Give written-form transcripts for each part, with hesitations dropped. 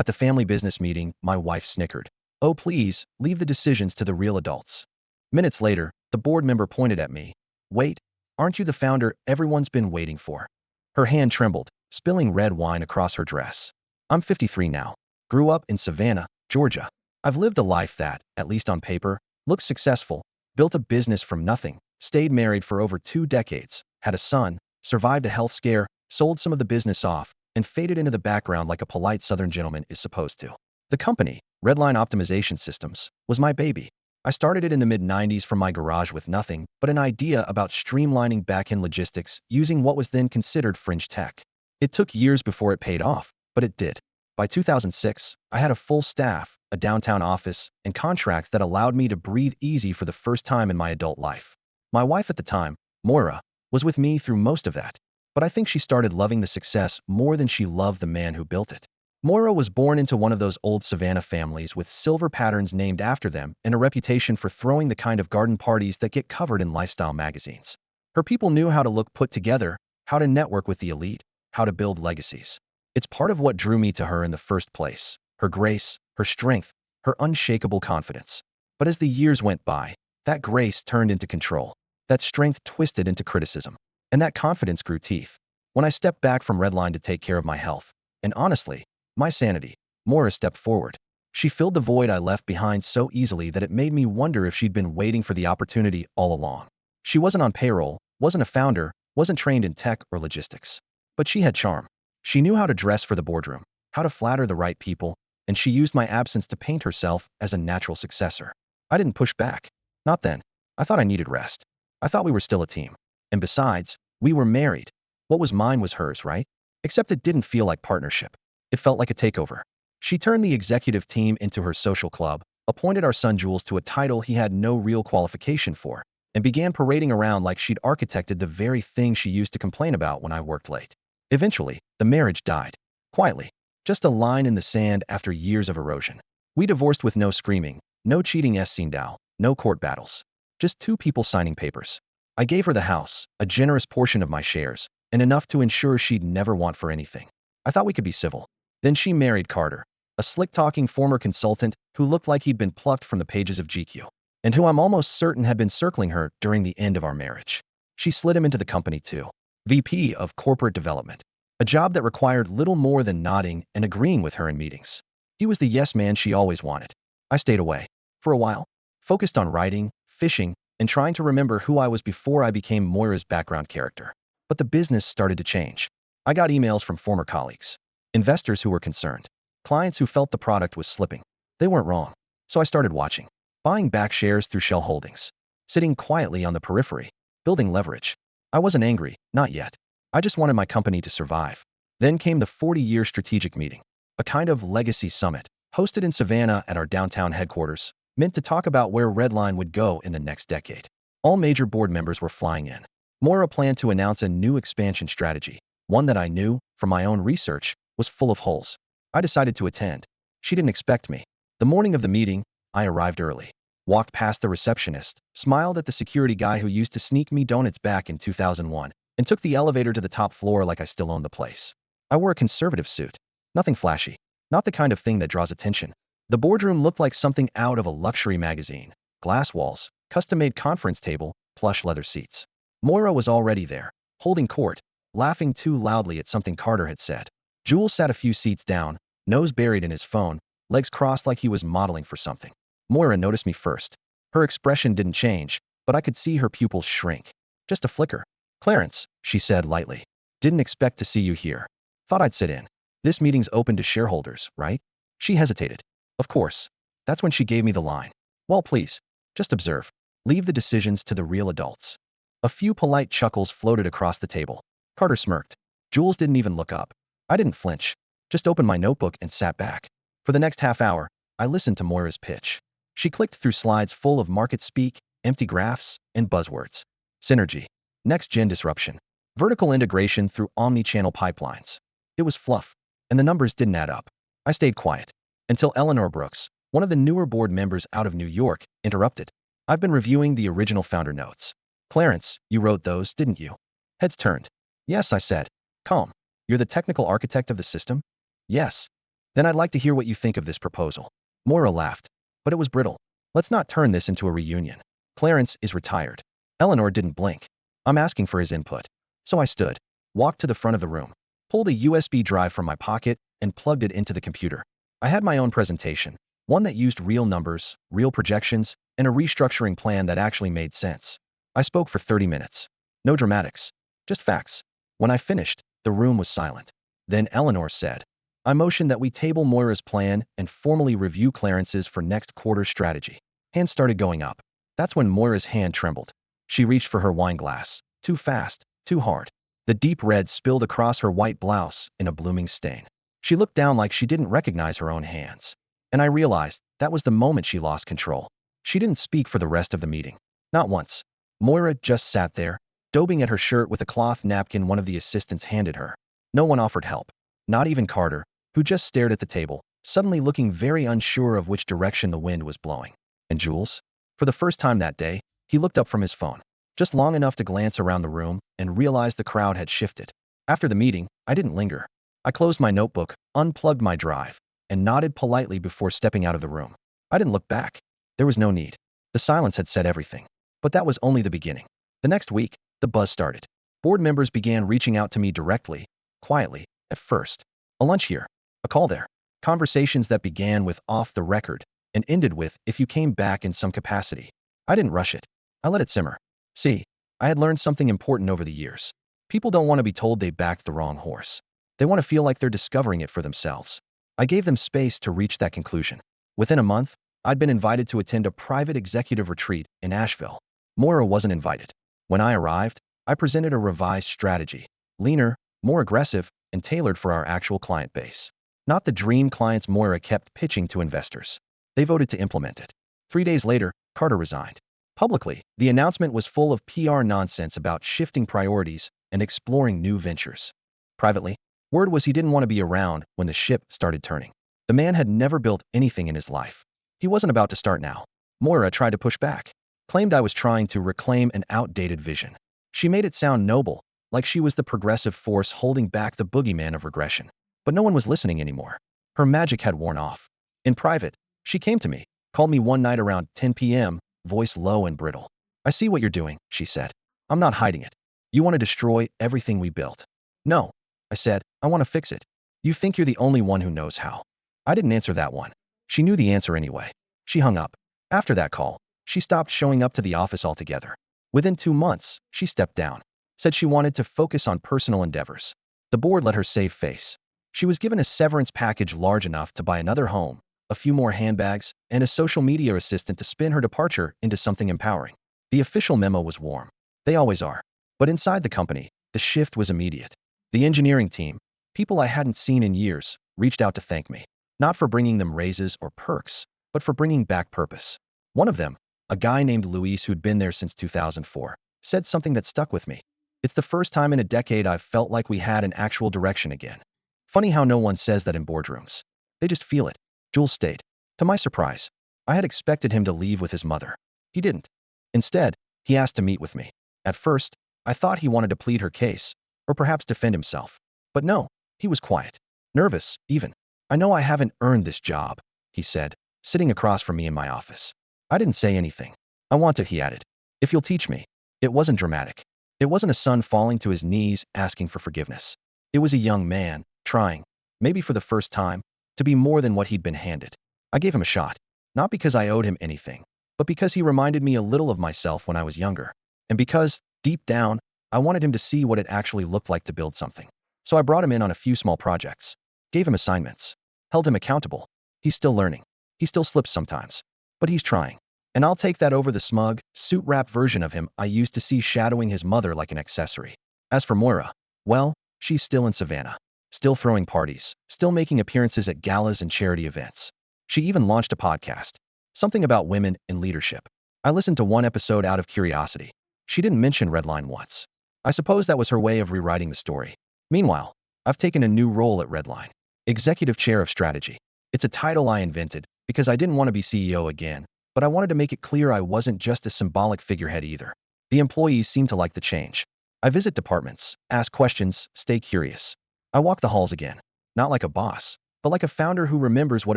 At the family business meeting, my wife snickered. "Oh, please, leave the decisions to the real adults." Minutes later, the board member pointed at me. "Wait, aren't you the founder everyone's been waiting for?" Her hand trembled, spilling red wine across her dress. "I'm 53 now. Grew up in Savannah, Georgia. I've lived a life that, at least on paper, looks successful. Built a business from nothing, stayed married for over 2 decades, had a son, survived a health scare, sold some of the business off, and faded into the background like a polite Southern gentleman is supposed to. The company, Redline Optimization Systems, was my baby. I started it in the mid-90s from my garage with nothing but an idea about streamlining back-end logistics using what was then considered fringe tech. It took years before it paid off, but it did. By 2006, I had a full staff, a downtown office, and contracts that allowed me to breathe easy for the first time in my adult life. My wife at the time, Moira, was with me through most of that, but I think she started loving the success more than she loved the man who built it. Moira was born into one of those old Savannah families with silver patterns named after them and a reputation for throwing the kind of garden parties that get covered in lifestyle magazines. Her people knew how to look put together, how to network with the elite, how to build legacies. It's part of what drew me to her in the first place: her grace, her strength, her unshakable confidence. But as the years went by, that grace turned into control, that strength twisted into criticism, and that confidence grew teeth. When I stepped back from Redline to take care of my health, and honestly, my sanity, Moira stepped forward. She filled the void I left behind so easily that it made me wonder if she'd been waiting for the opportunity all along. She wasn't on payroll, wasn't a founder, wasn't trained in tech or logistics. But she had charm. She knew how to dress for the boardroom, how to flatter the right people, and she used my absence to paint herself as a natural successor. I didn't push back. Not then. I thought I needed rest. I thought we were still a team. And besides, we were married. What was mine was hers, right? Except it didn't feel like partnership. It felt like a takeover. She turned the executive team into her social club, appointed our son Jules to a title he had no real qualification for, and began parading around like she'd architected the very thing she used to complain about when I worked late. Eventually, the marriage died. Quietly. Just a line in the sand after years of erosion. We divorced with no screaming, no cheating scandal, no court battles. Just two people signing papers. I gave her the house, a generous portion of my shares, and enough to ensure she'd never want for anything. I thought we could be civil. Then she married Carter, a slick-talking former consultant who looked like he'd been plucked from the pages of GQ, and who I'm almost certain had been circling her during the end of our marriage. She slid him into the company too. VP of Corporate Development, a job that required little more than nodding and agreeing with her in meetings. He was the yes man she always wanted. I stayed away. For a while, focused on writing, fishing, and trying to remember who I was before I became Moira's background character. But the business started to change. I got emails from former colleagues, investors who were concerned, clients who felt the product was slipping. They weren't wrong. So I started watching, buying back shares through shell holdings, sitting quietly on the periphery, building leverage. I wasn't angry, not yet. I just wanted my company to survive. Then came the 40-year strategic meeting, a kind of legacy summit, hosted in Savannah at our downtown headquarters, meant to talk about where Redline would go in the next decade. All major board members were flying in. Moira planned to announce a new expansion strategy, one that I knew, from my own research, was full of holes. I decided to attend. She didn't expect me. The morning of the meeting, I arrived early, walked past the receptionist, smiled at the security guy who used to sneak me donuts back in 2001, and took the elevator to the top floor like I still owned the place. I wore a conservative suit. Nothing flashy. Not the kind of thing that draws attention. The boardroom looked like something out of a luxury magazine. Glass walls, custom-made conference table, plush leather seats. Moira was already there, holding court, laughing too loudly at something Carter had said. Jules sat a few seats down, nose buried in his phone, legs crossed like he was modeling for something. Moira noticed me first. Her expression didn't change, but I could see her pupils shrink. Just a flicker. "Clarence," she said lightly. "Didn't expect to see you here. Thought I'd sit in. This meeting's open to shareholders, right?" She hesitated. "Of course." That's when she gave me the line. "Well, please, just observe. Leave the decisions to the real adults." A few polite chuckles floated across the table. Carter smirked. Jules didn't even look up. I didn't flinch. Just opened my notebook and sat back. For the next half hour, I listened to Moira's pitch. She clicked through slides full of market speak, empty graphs, and buzzwords. Synergy. Next-gen disruption. Vertical integration through omni-channel pipelines. It was fluff, and the numbers didn't add up. I stayed quiet. Until Eleanor Brooks, one of the newer board members out of New York, interrupted. "I've been reviewing the original founder notes. Clarence, you wrote those, didn't you?" Heads turned. "Yes," I said. "Calm. You're the technical architect of the system?" "Yes." Then I'd like to hear what you think of this proposal. Moira laughed, but it was brittle. Let's not turn this into a reunion. Clarence is retired. Eleanor didn't blink. I'm asking for his input. So I stood, walked to the front of the room, pulled a USB drive from my pocket, and plugged it into the computer. I had my own presentation, one that used real numbers, real projections, and a restructuring plan that actually made sense. I spoke for 30 minutes. No dramatics, just facts. When I finished, the room was silent. Then Eleanor said, I motion that we table Moira's plan and formally review Clarence's for next quarter's strategy. Hands started going up. That's when Moira's hand trembled. She reached for her wine glass. Too fast, too hard. The deep red spilled across her white blouse in a blooming stain. She looked down like she didn't recognize her own hands. And I realized that was the moment she lost control. She didn't speak for the rest of the meeting. Not once. Moira just sat there, daubing at her shirt with a cloth napkin one of the assistants handed her. No one offered help. Not even Carter, who just stared at the table, suddenly looking very unsure of which direction the wind was blowing. And Jules? For the first time that day, he looked up from his phone, just long enough to glance around the room and realize the crowd had shifted. After the meeting, I didn't linger. I closed my notebook, unplugged my drive, and nodded politely before stepping out of the room. I didn't look back. There was no need. The silence had said everything. But that was only the beginning. The next week, the buzz started. Board members began reaching out to me directly, quietly, at first. A lunch here, a call there. Conversations that began with off the record and ended with if you came back in some capacity. I didn't rush it. I let it simmer. See, I had learned something important over the years. People don't want to be told they backed the wrong horse. They want to feel like they're discovering it for themselves. I gave them space to reach that conclusion. Within a month, I'd been invited to attend a private executive retreat in Asheville. Moira wasn't invited. When I arrived, I presented a revised strategy, leaner, more aggressive, and tailored for our actual client base. Not the dream clients Moira kept pitching to investors. They voted to implement it. 3 days later, Carter resigned. Publicly, the announcement was full of PR nonsense about shifting priorities and exploring new ventures. Privately, word was he didn't want to be around when the ship started turning. The man had never built anything in his life. He wasn't about to start now. Moira tried to push back, claimed I was trying to reclaim an outdated vision. She made it sound noble, like she was the progressive force holding back the boogeyman of regression. But no one was listening anymore. Her magic had worn off. In private, she came to me, called me one night around 10 p.m., voice low and brittle. I see what you're doing, she said. I'm not hiding it. You want to destroy everything we built. No, I said, I want to fix it. You think you're the only one who knows how. I didn't answer that one. She knew the answer anyway. She hung up. After that call, she stopped showing up to the office altogether. Within 2 months, she stepped down, said she wanted to focus on personal endeavors. The board let her save face. She was given a severance package large enough to buy another home, a few more handbags, and a social media assistant to spin her departure into something empowering. The official memo was warm. They always are. But inside the company, the shift was immediate. The engineering team, people I hadn't seen in years, reached out to thank me. Not for bringing them raises or perks, but for bringing back purpose. One of them, a guy named Luis who'd been there since 2004, said something that stuck with me. It's the first time in a decade I've felt like we had an actual direction again. Funny how no one says that in boardrooms. They just feel it. Jules stayed. To my surprise, I had expected him to leave with his mother. He didn't. Instead, he asked to meet with me. At first, I thought he wanted to plead her case, or perhaps defend himself. But no, he was quiet. Nervous, even. I know I haven't earned this job, he said, sitting across from me in my office. I didn't say anything. I want to, he added. If you'll teach me. It wasn't dramatic. It wasn't a son falling to his knees asking for forgiveness. It was a young man, trying, maybe for the first time, to be more than what he'd been handed. I gave him a shot, not because I owed him anything, but because he reminded me a little of myself when I was younger. And because, deep down, I wanted him to see what it actually looked like to build something. So I brought him in on a few small projects, gave him assignments, held him accountable. He's still learning. He still slips sometimes, but he's trying. And I'll take that over the smug, suit-wrap version of him I used to see shadowing his mother like an accessory. As for Moira, well, she's still in Savannah, still throwing parties, still making appearances at galas and charity events. She even launched a podcast, something about women in leadership. I listened to one episode out of curiosity. She didn't mention Redline once. I suppose that was her way of rewriting the story. Meanwhile, I've taken a new role at Redline, Executive Chair of Strategy. It's a title I invented because I didn't want to be CEO again, but I wanted to make it clear I wasn't just a symbolic figurehead either. The employees seem to like the change. I visit departments, ask questions, stay curious. I walk the halls again, not like a boss, but like a founder who remembers what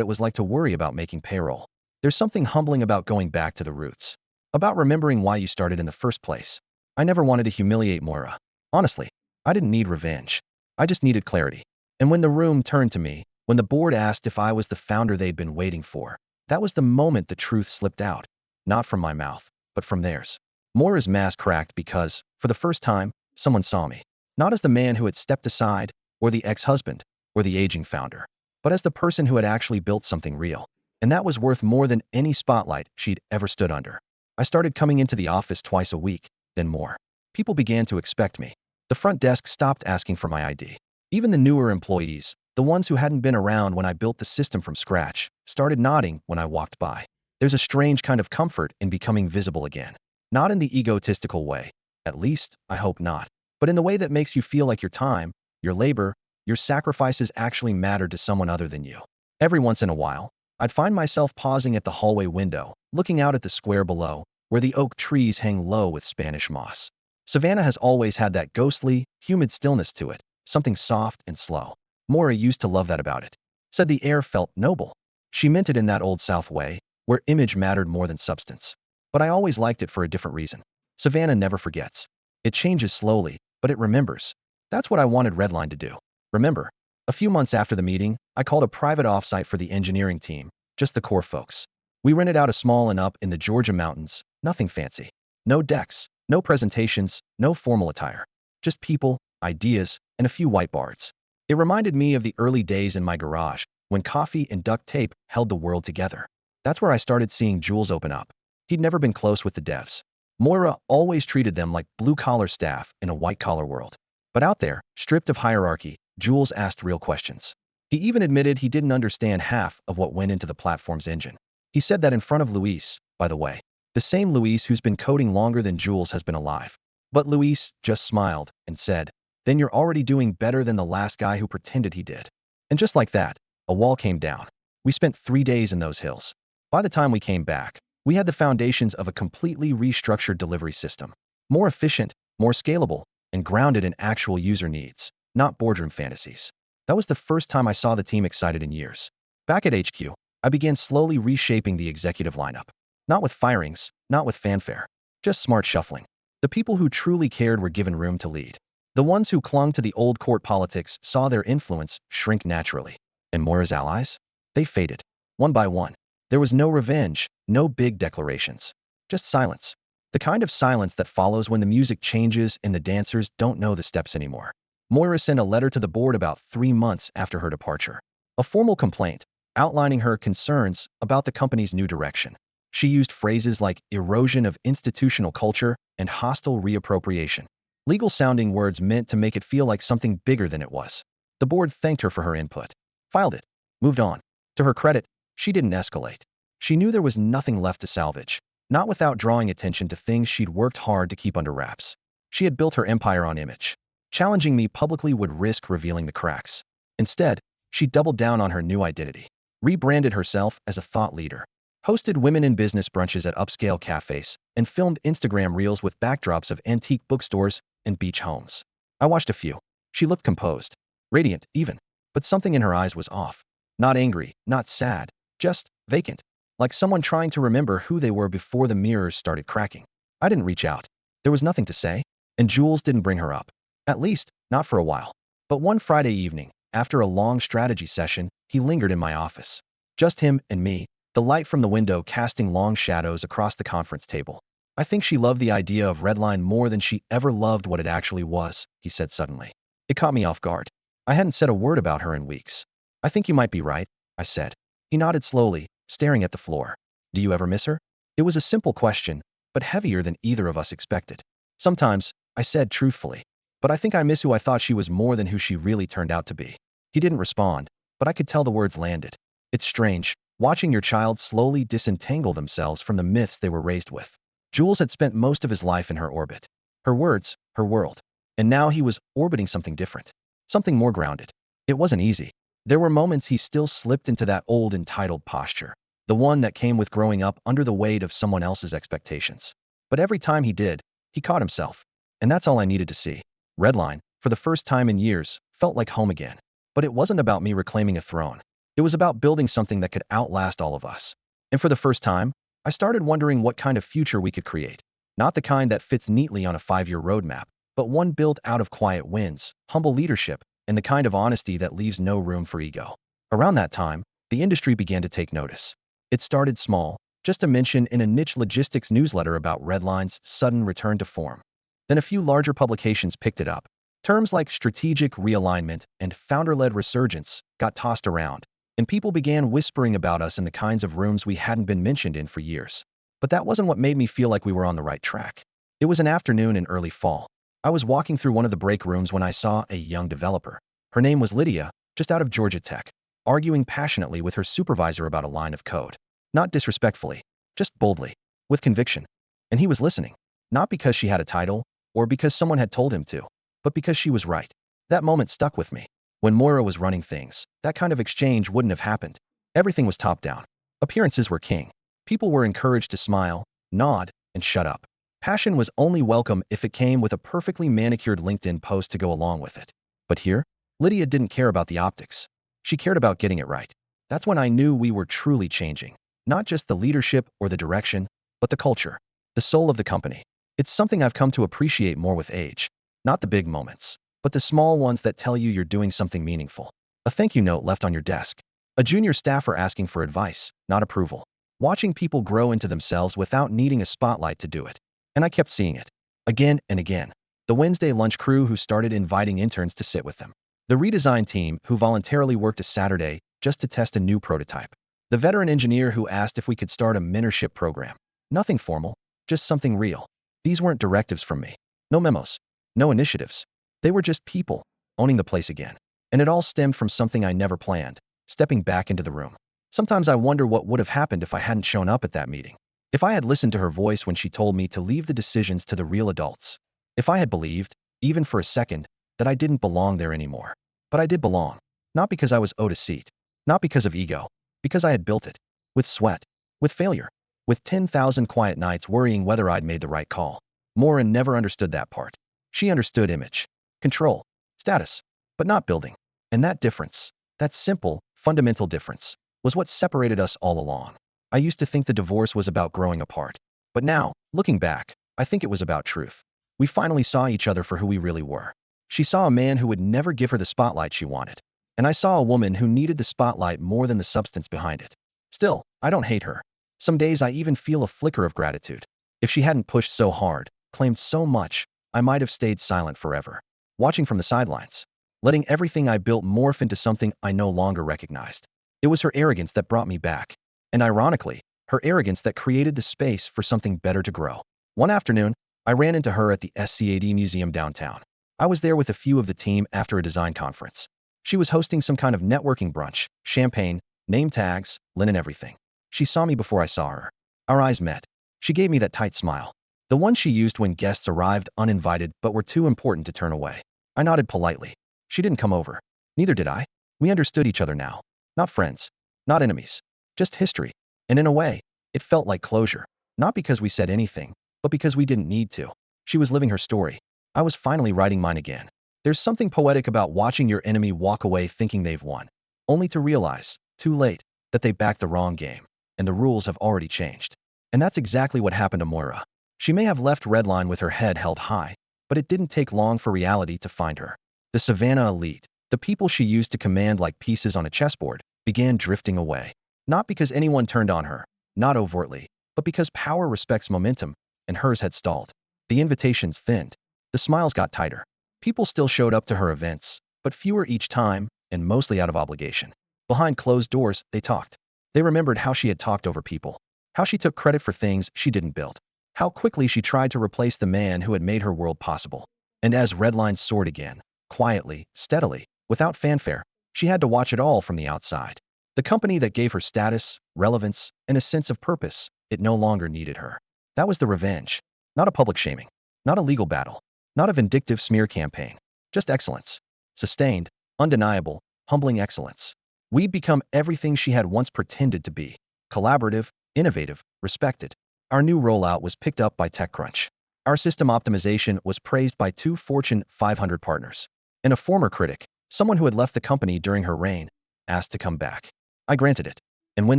it was like to worry about making payroll. There's something humbling about going back to the roots, about remembering why you started in the first place. I never wanted to humiliate Moira. Honestly, I didn't need revenge. I just needed clarity. And when the room turned to me, when the board asked if I was the founder they'd been waiting for, that was the moment the truth slipped out. Not from my mouth, but from theirs. Moira's mask cracked because, for the first time, someone saw me. Not as the man who had stepped aside, or the ex-husband, or the aging founder, but as the person who had actually built something real. And that was worth more than any spotlight she'd ever stood under. I started coming into the office twice a week, then more. People began to expect me. The front desk stopped asking for my ID. Even the newer employees, the ones who hadn't been around when I built the system from scratch, started nodding when I walked by. There's a strange kind of comfort in becoming visible again. Not in the egotistical way, at least, I hope not, but in the way that makes you feel like your time, your labor, your sacrifices actually mattered to someone other than you. Every once in a while, I'd find myself pausing at the hallway window, looking out at the square below, where the oak trees hang low with Spanish moss. Savannah has always had that ghostly, humid stillness to it, something soft and slow. Moira used to love that about it. Said the air felt noble. She meant it in that old South way, where image mattered more than substance. But I always liked it for a different reason. Savannah never forgets. It changes slowly, but it remembers. That's what I wanted Redline to do. Remember. A few months after the meeting, I called a private offsite for the engineering team, just the core folks. We rented out a small inn up in the Georgia mountains, nothing fancy. No decks, no presentations, no formal attire. Just people, ideas, and a few whiteboards. It reminded me of the early days in my garage, when coffee and duct tape held the world together. That's where I started seeing Jules open up. He'd never been close with the devs. Moira always treated them like blue-collar staff in a white-collar world. But out there, stripped of hierarchy, Jules asked real questions. He even admitted he didn't understand half of what went into the platform's engine. He said that in front of Luis, by the way. The same Luis who's been coding longer than Jules has been alive. But Luis just smiled and said, "Then you're already doing better than the last guy who pretended he did." And just like that, a wall came down. We spent 3 days in those hills. By the time we came back, we had the foundations of a completely restructured delivery system. More efficient, more scalable, and grounded in actual user needs, not boardroom fantasies. That was the first time I saw the team excited in years. Back at HQ, I began slowly reshaping the executive lineup. Not with firings, not with fanfare, just smart shuffling. The people who truly cared were given room to lead. The ones who clung to the old court politics saw their influence shrink naturally. And Moira's allies? They faded, one by one. There was no revenge, no big declarations. Just silence. The kind of silence that follows when the music changes and the dancers don't know the steps anymore. Moira sent a letter to the board about 3 months after her departure. A formal complaint, outlining her concerns about the company's new direction. She used phrases like erosion of institutional culture and hostile reappropriation. Legal-sounding words meant to make it feel like something bigger than it was. The board thanked her for her input, filed it, moved on. To her credit, she didn't escalate. She knew there was nothing left to salvage, not without drawing attention to things she'd worked hard to keep under wraps. She had built her empire on image. Challenging me publicly would risk revealing the cracks. Instead, she doubled down on her new identity, rebranded herself as a thought leader, hosted women in business brunches at upscale cafes, and filmed Instagram reels with backdrops of antique bookstores and beach homes. I watched a few. She looked composed, radiant even, but something in her eyes was off. Not angry, not sad, just vacant, like someone trying to remember who they were before the mirrors started cracking. I didn't reach out. There was nothing to say, and Jules didn't bring her up. At least, not for a while. But one Friday evening, after a long strategy session, he lingered in my office. Just him and me, the light from the window casting long shadows across the conference table. "I think she loved the idea of Redline more than she ever loved what it actually was," he said suddenly. It caught me off guard. I hadn't said a word about her in weeks. "I think you might be right," I said. He nodded slowly, staring at the floor. "Do you ever miss her?" It was a simple question, but heavier than either of us expected. "Sometimes," I said truthfully. "But I think I miss who I thought she was more than who she really turned out to be." He didn't respond, but I could tell the words landed. It's strange, watching your child slowly disentangle themselves from the myths they were raised with. Jules had spent most of his life in her orbit. Her words, her world. And now he was orbiting something different. Something more grounded. It wasn't easy. There were moments he still slipped into that old entitled posture. The one that came with growing up under the weight of someone else's expectations. But every time he did, he caught himself. And that's all I needed to see. Redline, for the first time in years, felt like home again. But it wasn't about me reclaiming a throne. It was about building something that could outlast all of us. And for the first time, I started wondering what kind of future we could create. Not the kind that fits neatly on a 5-year roadmap, but one built out of quiet wins, humble leadership, and the kind of honesty that leaves no room for ego. Around that time, the industry began to take notice. It started small, just a mention in a niche logistics newsletter about Redline's sudden return to form. Then a few larger publications picked it up. Terms like strategic realignment and founder-led resurgence got tossed around, and people began whispering about us in the kinds of rooms we hadn't been mentioned in for years. But that wasn't what made me feel like we were on the right track. It was an afternoon in early fall. I was walking through one of the break rooms when I saw a young developer. Her name was Lydia, just out of Georgia Tech, arguing passionately with her supervisor about a line of code. Not disrespectfully, just boldly, with conviction. And he was listening, not because she had a title or because someone had told him to, but because she was right. That moment stuck with me. When Moira was running things, that kind of exchange wouldn't have happened. Everything was top-down. Appearances were king. People were encouraged to smile, nod, and shut up. Passion was only welcome if it came with a perfectly manicured LinkedIn post to go along with it. But here, Lydia didn't care about the optics. She cared about getting it right. That's when I knew we were truly changing. Not just the leadership or the direction, but the culture, the soul of the company. It's something I've come to appreciate more with age. Not the big moments, but the small ones that tell you you're doing something meaningful. A thank you note left on your desk. A junior staffer asking for advice, not approval. Watching people grow into themselves without needing a spotlight to do it. And I kept seeing it. Again and again. The Wednesday lunch crew who started inviting interns to sit with them. The redesign team who voluntarily worked a Saturday just to test a new prototype. The veteran engineer who asked if we could start a mentorship program. Nothing formal, just something real. These weren't directives from me. No memos. No initiatives. They were just people, owning the place again. And it all stemmed from something I never planned, stepping back into the room. Sometimes I wonder what would have happened if I hadn't shown up at that meeting. If I had listened to her voice when she told me to leave the decisions to the real adults. If I had believed, even for a second, that I didn't belong there anymore. But I did belong. Not because I was owed a seat. Not because of ego. Because I had built it. With sweat. With failure. With 10,000 quiet nights worrying whether I'd made the right call. Moira never understood that part. She understood image, control, status, but not building. And that difference, that simple, fundamental difference, was what separated us all along. I used to think the divorce was about growing apart. But now, looking back, I think it was about truth. We finally saw each other for who we really were. She saw a man who would never give her the spotlight she wanted. And I saw a woman who needed the spotlight more than the substance behind it. Still, I don't hate her. Some days I even feel a flicker of gratitude. If she hadn't pushed so hard, claimed so much, I might have stayed silent forever, watching from the sidelines, letting everything I built morph into something I no longer recognized. It was her arrogance that brought me back, and ironically, her arrogance that created the space for something better to grow. One afternoon, I ran into her at the SCAD Museum downtown. I was there with a few of the team after a design conference. She was hosting some kind of networking brunch, champagne, name tags, linen everything. She saw me before I saw her. Our eyes met. She gave me that tight smile. The one she used when guests arrived uninvited but were too important to turn away. I nodded politely. She didn't come over. Neither did I. We understood each other now. Not friends. Not enemies. Just history. And in a way, it felt like closure. Not because we said anything, but because we didn't need to. She was living her story. I was finally writing mine again. There's something poetic about watching your enemy walk away thinking they've won, only to realize, too late, that they backed the wrong game, and the rules have already changed. And that's exactly what happened to Moira. She may have left Redline with her head held high, but it didn't take long for reality to find her. The Savannah elite, the people she used to command like pieces on a chessboard, began drifting away. Not because anyone turned on her, not overtly, but because power respects momentum, and hers had stalled. The invitations thinned. The smiles got tighter. People still showed up to her events, but fewer each time, and mostly out of obligation. Behind closed doors, they talked. They remembered how she had talked over people, how she took credit for things she didn't build, how quickly she tried to replace the man who had made her world possible. And as Redline soared again, quietly, steadily, without fanfare, she had to watch it all from the outside. The company that gave her status, relevance, and a sense of purpose, it no longer needed her. That was the revenge. Not a public shaming. Not a legal battle. Not a vindictive smear campaign. Just excellence. Sustained, undeniable, humbling excellence. We'd become everything she had once pretended to be. Collaborative, innovative, respected. Our new rollout was picked up by TechCrunch. Our system optimization was praised by 2 Fortune 500 partners. And a former critic, someone who had left the company during her reign, asked to come back. I granted it. And when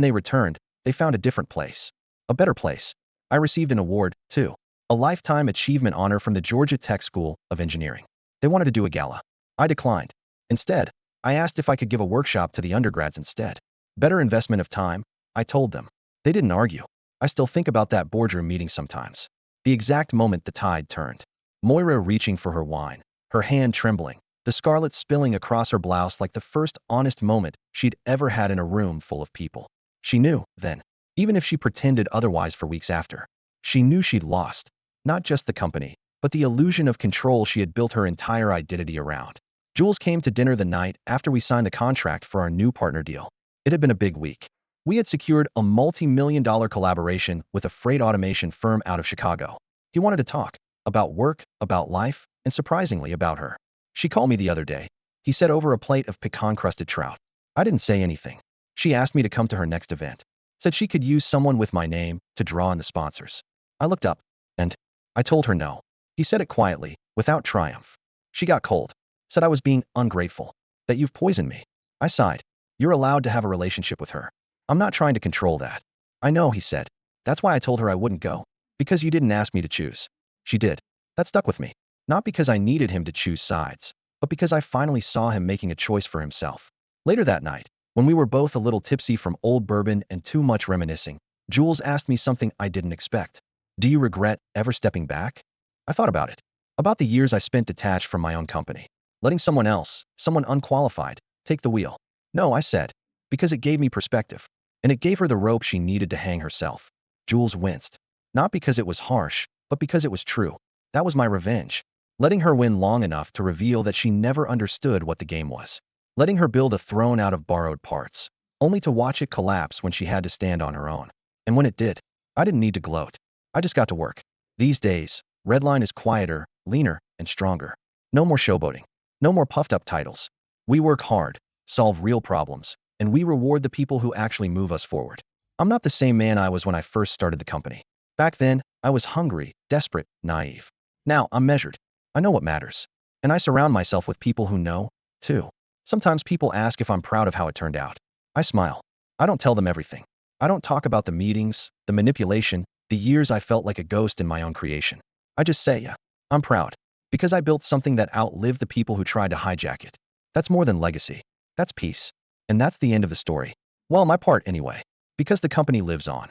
they returned, they found a different place. A better place. I received an award, too. A Lifetime Achievement Honor from the Georgia Tech School of Engineering. They wanted to do a gala. I declined. Instead, I asked if I could give a workshop to the undergrads instead. Better investment of time, I told them. They didn't argue. I still think about that boardroom meeting sometimes. The exact moment the tide turned. Moira reaching for her wine, her hand trembling, the scarlet spilling across her blouse like the first honest moment she'd ever had in a room full of people. She knew, then, even if she pretended otherwise for weeks after. She knew she'd lost, not just the company, but the illusion of control she had built her entire identity around. Jules came to dinner the night after we signed the contract for our new partner deal. It had been a big week. We had secured a multi-million-dollar collaboration with a freight automation firm out of Chicago. He wanted to talk about work, about life, and surprisingly about her. She called me the other day. He said over a plate of pecan-crusted trout. I didn't say anything. She asked me to come to her next event. Said she could use someone with my name to draw in the sponsors. I looked up, and I told her no. He said it quietly, without triumph. She got cold. Said I was being ungrateful. That you've poisoned me. I sighed. You're allowed to have a relationship with her. I'm not trying to control that. I know, he said. That's why I told her I wouldn't go. Because you didn't ask me to choose. She did. That stuck with me. Not because I needed him to choose sides, but because I finally saw him making a choice for himself. Later that night, when we were both a little tipsy from old bourbon and too much reminiscing, Jules asked me something I didn't expect. Do you regret ever stepping back? I thought about it. About the years I spent detached from my own company. Letting someone else, someone unqualified, take the wheel. No, I said. Because it gave me perspective. And it gave her the rope she needed to hang herself. Jules winced. Not because it was harsh, but because it was true. That was my revenge. Letting her win long enough to reveal that she never understood what the game was. Letting her build a throne out of borrowed parts, only to watch it collapse when she had to stand on her own. And when it did, I didn't need to gloat. I just got to work. These days, Redline is quieter, leaner, and stronger. No more showboating. No more puffed-up titles. We work hard, solve real problems, and we reward the people who actually move us forward. I'm not the same man I was when I first started the company. Back then, I was hungry, desperate, naive. Now, I'm measured. I know what matters. And I surround myself with people who know, too. Sometimes people ask if I'm proud of how it turned out. I smile. I don't tell them everything. I don't talk about the meetings, the manipulation, the years I felt like a ghost in my own creation. I just say, yeah, I'm proud. Because I built something that outlived the people who tried to hijack it. That's more than legacy. That's peace. And that's the end of the story. Well, my part anyway. Because the company lives on.